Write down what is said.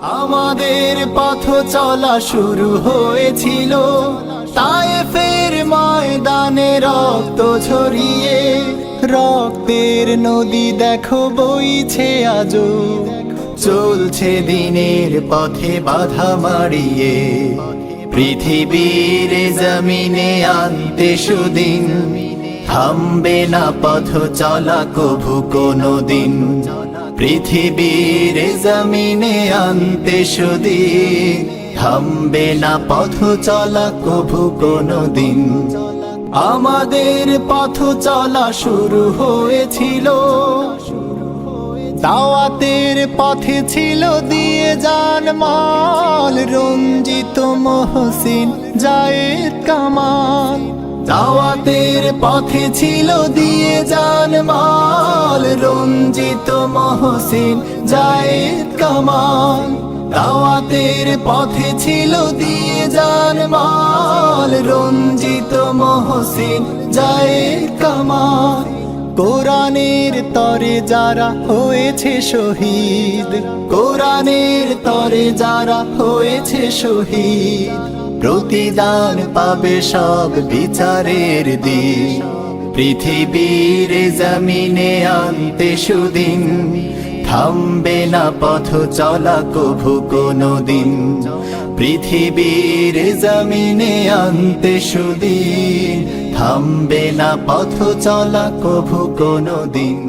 আমাদের পথ চলা শুরু হয়েছিল তায়েফের ময়দানে রক্ত ঝরিয়ে। রক্তের নদী দেখো বইছে আজও, চলছে দিনের পথে বাধা মারিয়ে। পৃথিবীর জমিনে আনতে সুদিন, থামবে না পথ চলা কভু কোনো দিন। পৃথিবীর জমিনে আনতে সুদিন, থামবে না পথ চলা কভু কোনো দিন। আমাদের পথ চলা শুরু হয়েছিল দাওয়াতের পথে, ছিল দিয়ে জান মাল। রঞ্জিত মহসিন জায়েদ কামাল, দাওয়াতের পথে ছিল দিয়ে জান মাল। রঞ্জিত মহসিন জায়েদ কামাল, দাওয়াতের পথে ছিল দিয়ে জান মাল। রঞ্জিত মহসিন জায়েদ কামাল, কোরআনের তরে যারা হয়েছে শহীদ, কোরআনের তরে যারা হয়েছে শহীদ। প্রতিদান পাবে সব বিচারের দিন, পৃথিবীর জমিনে আনতে সুদিন। থামবে না পথ চলা কভু কোনো দিন, পৃথিবীর জমিনে আনতে সুদিন। থামবে না পথ চলা কভু কোনো দিন।